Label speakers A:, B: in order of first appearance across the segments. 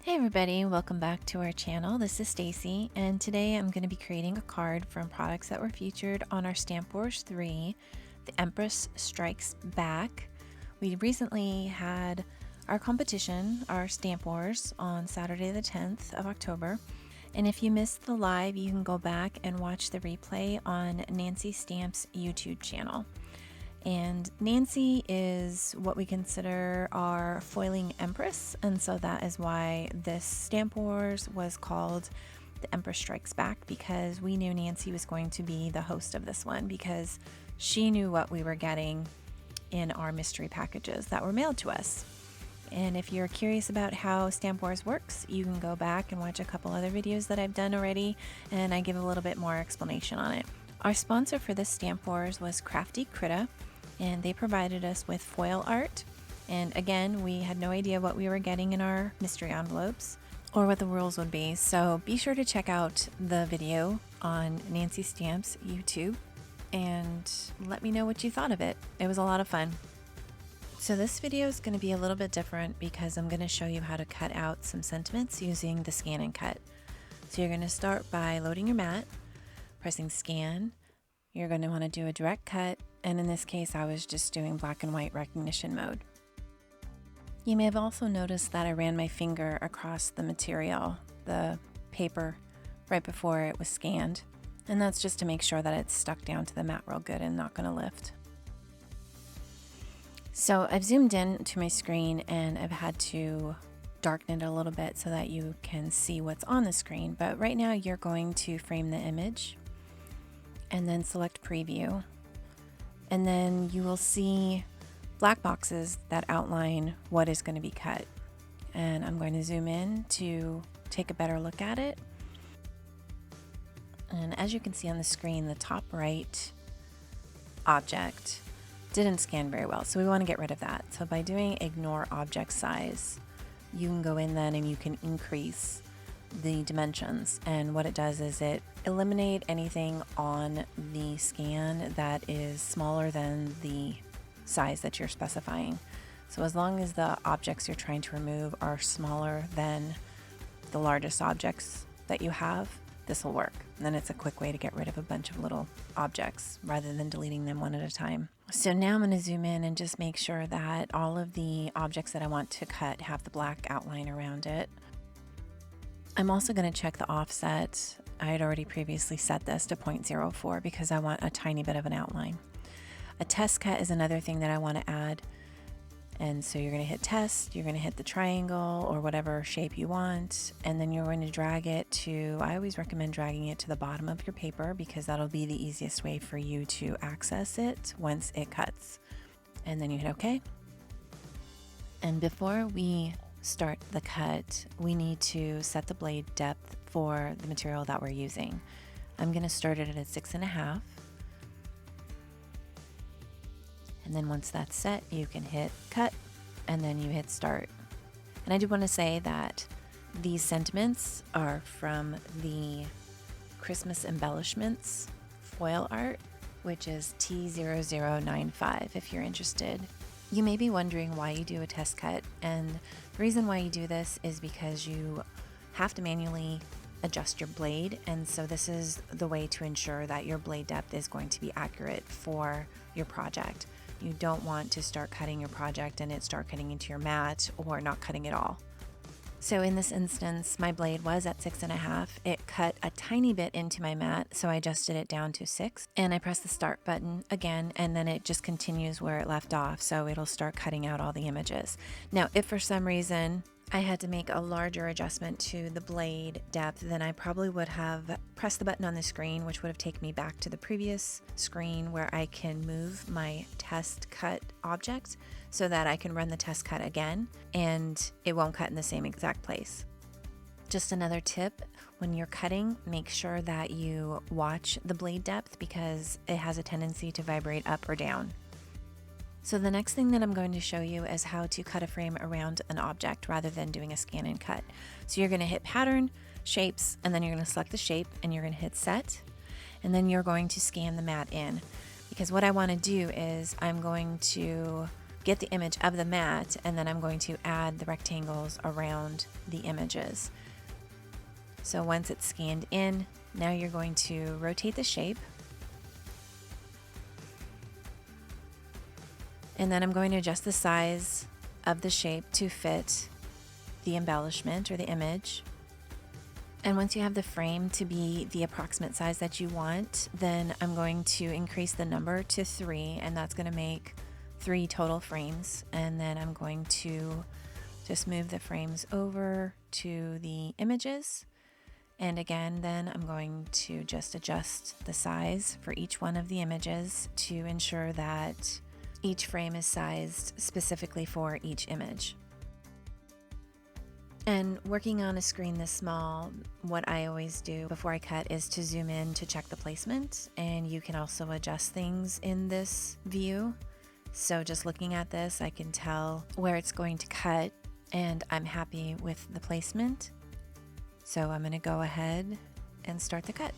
A: Hey everybody, welcome back to our channel. This is Stacy, and today I'm going to be creating a card from products that were featured on our Stamp Wars 3, The Empress Strikes Back. We recently had our competition, our Stamp Wars, on Saturday the 10th of October. And if you missed the live, you can go back and watch the replay on Nancy Stamp's YouTube channel. And Nancy is what we consider our foiling empress, and so that is why this Stamp Wars was called The Empress Strikes Back, because we knew Nancy was going to be the host of this one because she knew what we were getting in our mystery packages that were mailed to us. And if you're curious about how Stamp Wars works, you can go back and watch a couple other videos that I've done already, and I give a little bit more explanation on it. Our sponsor for this Stamp Wars was Crafty Critta, and they provided us with foil art. And again, we had no idea what we were getting in our mystery envelopes or what the rules would be. So be sure to check out the video on Nancy Stamp's YouTube and let me know what you thought of it. It was a lot of fun. So this video is going to be a little bit different because I'm going to show you how to cut out some sentiments using the scan and cut. So you're going to start by loading your mat, pressing scan. You're going to want to do a direct cut, and in this case I was just doing black and white recognition mode. You may have also noticed that I ran my finger across the material, the paper, right before it was scanned, and that's just to make sure that it's stuck down to the mat real good and not going to lift. So I've zoomed in to my screen and I've had to darken it a little bit so that you can see what's on the screen, but right now you're going to frame the image and then select preview, and then you will see black boxes that outline what is going to be cut. And I'm going to zoom in to take a better look at it. And as you can see on the screen, the top right object didn't scan very well, so we want to get rid of that. So by doing ignore object size, you can go in then and you can increase the dimensions, and what it does is it eliminate anything on the scan that is smaller than the size that you're specifying. So as long as the objects you're trying to remove are smaller than the largest objects that you have, this will work. And then it's a quick way to get rid of a bunch of little objects rather than deleting them one at a time. So now I'm going to zoom in and just make sure that all of the objects that I want to cut have the black outline around it. I'm also going to check the offset. I had already previously set this to 0.04 because I want a tiny bit of an outline. A test cut is another thing that I want to add. And so you're going to hit test, you're going to hit the triangle or whatever shape you want, and then you're going to drag it to, I always recommend dragging it to the bottom of your paper because that'll be the easiest way for you to access it once it cuts. And then you hit OK. And before we start the cut, we need to set the blade depth for the material that we're using. I'm going to start it at 6.5, and then once that's set, you can hit cut and then you hit start. And I do want to say that these sentiments are from the Christmas embellishments foil art, which is T0095 if you're interested. You may be wondering why you do a test cut, and the reason why you do this is because you have to manually adjust your blade, and so this is the way to ensure that your blade depth is going to be accurate for your project. You don't want to start cutting your project and it start cutting into your mat or not cutting at all. So in this instance, my blade was at 6.5. It cut a tiny bit into my mat, so I adjusted it down to 6, and I press the start button again, and then it just continues where it left off, so it'll start cutting out all the images. Now, if for some reason I had to make a larger adjustment to the blade depth, then I probably would have pressed the button on the screen, which would have taken me back to the previous screen where I can move my test cut object so that I can run the test cut again and it won't cut in the same exact place. Just another tip, when you're cutting, make sure that you watch the blade depth because it has a tendency to vibrate up or down. So the next thing that I'm going to show you is how to cut a frame around an object rather than doing a scan and cut. So you're going to hit pattern, shapes, and then you're going to select the shape and you're going to hit set, and then you're going to scan the mat in. Because what I want to do is I'm going to get the image of the mat, and then I'm going to add the rectangles around the images. So once it's scanned in, now you're going to rotate the shape. And then I'm going to adjust the size of the shape to fit the embellishment or the image. And once you have the frame to be the approximate size that you want, then I'm going to increase the number to 3, and that's going to make 3 total frames. And then I'm going to just move the frames over to the images. And again, then I'm going to just adjust the size for each one of the images to ensure that each frame is sized specifically for each image. And working on a screen this small, what I always do before I cut is to zoom in to check the placement, and you can also adjust things in this view. So just looking at this, I can tell where it's going to cut, and I'm happy with the placement. So I'm going to go ahead and start the cut.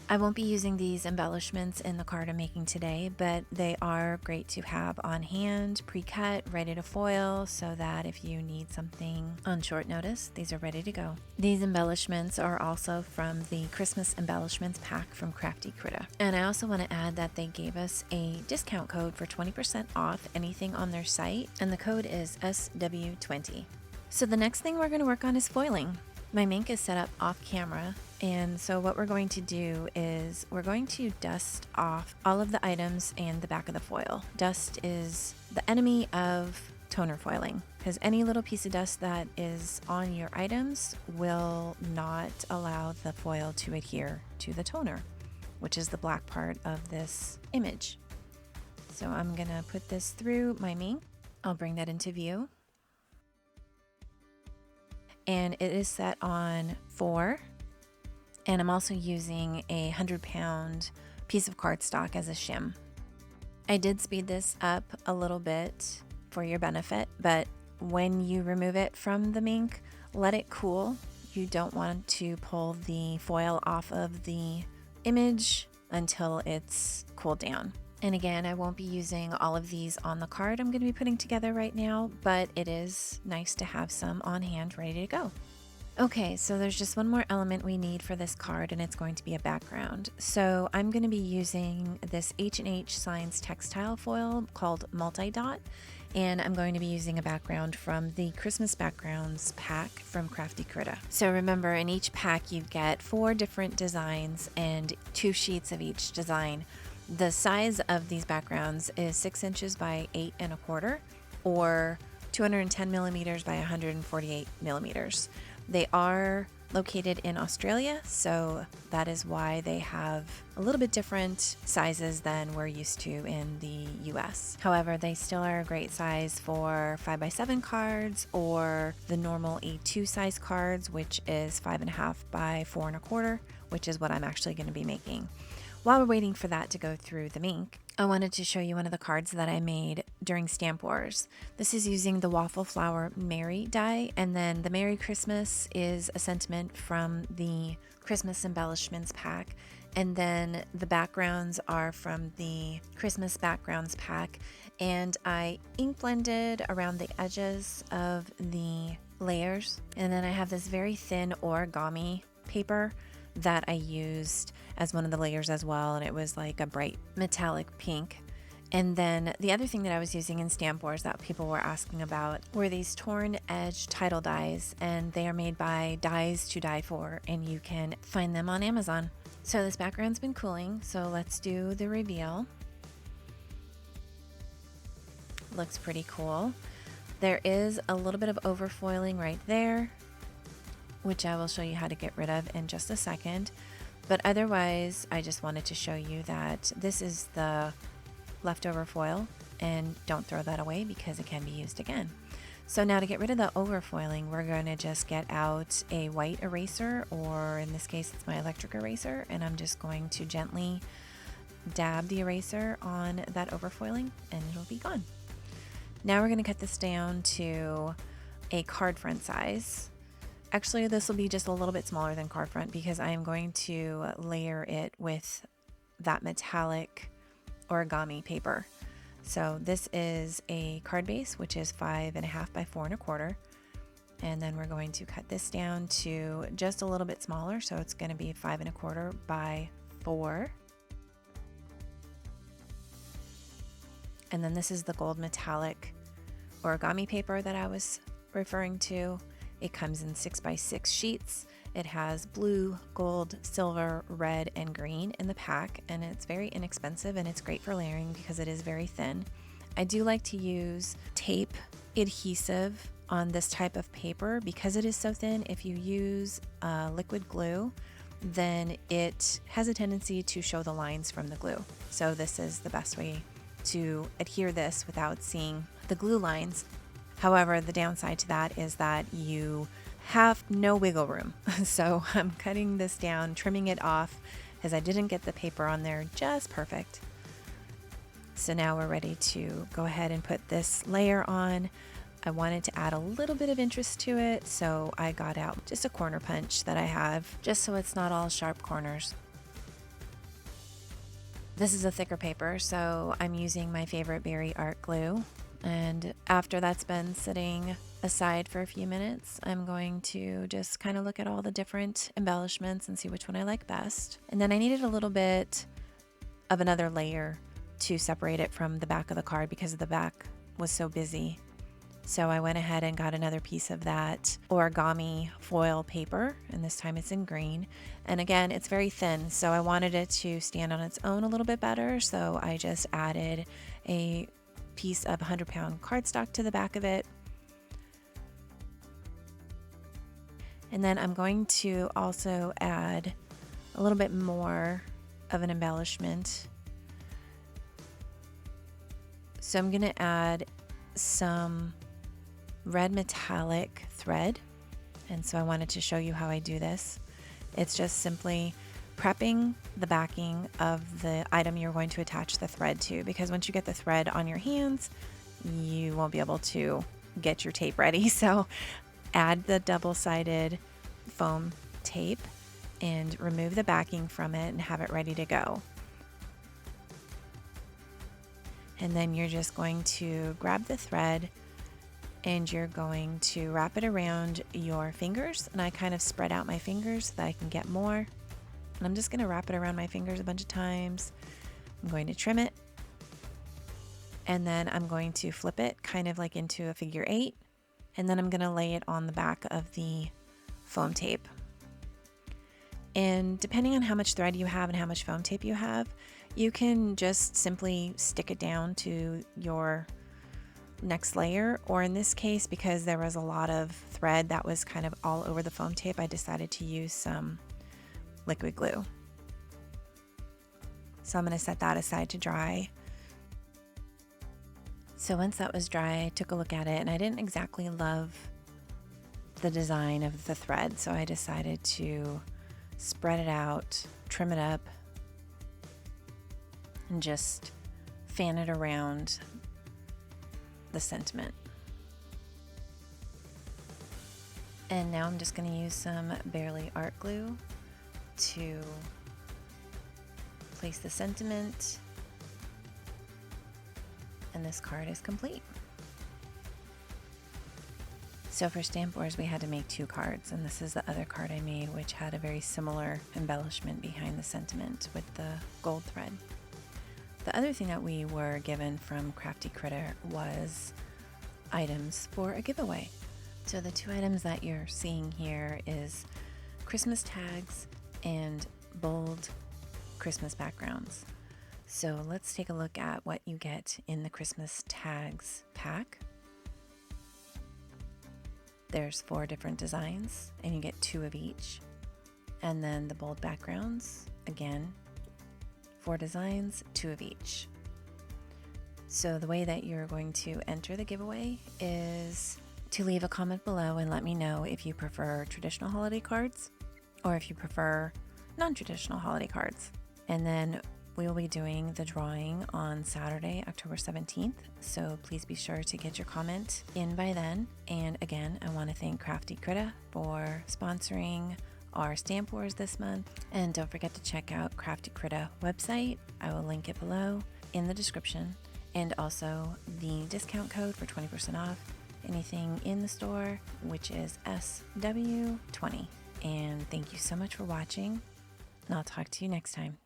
A: I won't be using these embellishments in the card I'm making today, but they are great to have on hand, pre-cut, ready to foil, so that if you need something on short notice, these are ready to go. These embellishments are also from the Christmas embellishments pack from Crafty Critta. And I also want to add that they gave us a discount code for 20% off anything on their site, and the code is SW20. So the next thing we're going to work on is foiling. My mink is set up off camera, and so what we're going to do is we're going to dust off all of the items and the back of the foil. Dust is the enemy of toner foiling, because any little piece of dust that is on your items will not allow the foil to adhere to the toner, which is the black part of this image. So I'm gonna put this through my mink. I'll bring that into view. And it is set on 4, and I'm also using a 100-pound piece of cardstock as a shim. I did speed this up a little bit for your benefit, but when you remove it from the mink, let it cool. You don't want to pull the foil off of the image until it's cooled down. And again, I won't be using all of these on the card I'm going to be putting together right now, but it is nice to have some on hand ready to go. Okay, so there's just one more element we need for this card, and it's going to be a background. So I'm going to be using this H&H Signs textile foil called Multi-Dot, and I'm going to be using a background from the Christmas Backgrounds pack from Crafty Critta. So remember, in each pack you get 4 different designs and 2 sheets of each design. The size of these backgrounds is 6 inches by 8 1/4, or 210 millimeters by 148 millimeters. They are located in Australia, so that is why they have a little bit different sizes than we're used to in the US. However, they still are a great size for 5x7 cards, or the normal A2 size cards, which is 5.5 by 4 1/4, which is what I'm actually going to be making. While we're waiting for that to go through the mink, I wanted to show you one of the cards that I made during Stamp Wars. This is using the Waffle Flower Merry die, and then the Merry Christmas is a sentiment from the Christmas Embellishments pack, and then the backgrounds are from the Christmas Backgrounds pack, and I ink blended around the edges of the layers, and then I have this very thin origami paper that I used as one of the layers as well, and it was like a bright metallic pink. And then the other thing that I was using in Stamp Wars that people were asking about were these torn edge title dies, and they are made by Dies to Die For, and you can find them on Amazon. So this background's been cooling, so let's do the reveal. Looks pretty cool. There is a little bit of overfoiling right there, which I will show you how to get rid of in just a second. But otherwise, I just wanted to show you that this is the leftover foil, and don't throw that away because it can be used again. So now to get rid of the overfoiling, we're going to just get out a white eraser, or in this case, it's my electric eraser, and I'm just going to gently dab the eraser on that overfoiling, and it'll be gone. Now we're going to cut this down to a card front size. Actually, this will be just a little bit smaller than card front because I am going to layer it with that metallic origami paper. So this is a card base, which is 5.5 by 4.25. And then we're going to cut this down to just a little bit smaller. So it's going to be 5.25 by 4. And then this is the gold metallic origami paper that I was referring to. It comes in 6 by 6 sheets. It has blue, gold, silver, red, and green in the pack, and it's very inexpensive and it's great for layering because it is very thin. I do like to use tape adhesive on this type of paper because it is so thin. If you use liquid glue, then it has a tendency to show the lines from the glue. So this is the best way to adhere this without seeing the glue lines. However, the downside to that is that you have no wiggle room. So I'm cutting this down, trimming it off because I didn't get the paper on there just perfect. So now we're ready to go ahead and put this layer on. I wanted to add a little bit of interest to it, so I got out just a corner punch that I have, just so it's not all sharp corners. This is a thicker paper, so I'm using my favorite berry art glue. And after that's been sitting aside for a few minutes, I'm going to just kind of look at all the different embellishments and see which one I like best. And then I needed a little bit of another layer to separate it from the back of the card because the back was so busy. So I went ahead and got another piece of that origami foil paper, and this time it's in green. And again, it's very thin, so I wanted it to stand on its own a little bit better, so I just added a piece of 100-pound cardstock to the back of it. And then I'm going to also add a little bit more of an embellishment. So I'm going to add some red metallic thread, and so I wanted to show you how I do this. It's just simply prepping the backing of the item you're going to attach the thread to, because once you get the thread on your hands, you won't be able to get your tape ready. So add the double-sided foam tape and remove the backing from it and have it ready to go. And then you're just going to grab the thread and you're going to wrap it around your fingers. And I kind of spread out my fingers so that I can get more. And I'm just going to wrap it around my fingers a bunch of times. I'm going to trim it. And then I'm going to flip it kind of like into a figure 8. And then I'm going to lay it on the back of the foam tape. And depending on how much thread you have and how much foam tape you have, you can just simply stick it down to your next layer, or in this case, because there was a lot of thread that was kind of all over the foam tape, I decided to use some liquid glue. So I'm going to set that aside to dry. So once that was dry, I took a look at it and I didn't exactly love the design of the thread, so I decided to spread it out, trim it up, and just fan it around the sentiment. And now I'm just going to use some Barely art glue to place the sentiment, and this card is complete. So for Stamp Wars, we had to make 2 cards, and this is the other card I made, which had a very similar embellishment behind the sentiment with the gold thread. The other thing that we were given from Crafty Critta was items for a giveaway. So the 2 items that you're seeing here is Christmas tags and bold Christmas backgrounds. So let's take a look at what you get in the Christmas tags pack. There's 4 different designs and you get 2 of each. And then the bold backgrounds, again, 4 designs, 2 of each. So the way that you're going to enter the giveaway is to leave a comment below and let me know if you prefer traditional holiday cards or if you prefer non-traditional holiday cards. And then we will be doing the drawing on Saturday, October 17th. So please be sure to get your comment in by then. And again, I want to thank Crafty Critta for sponsoring our Stamp Wars this month. And don't forget to check out Crafty Critta website. I will link it below in the description. and also the discount code for 20% off anything in the store, which is SW20. And thank you so much for watching, and I'll talk to you next time.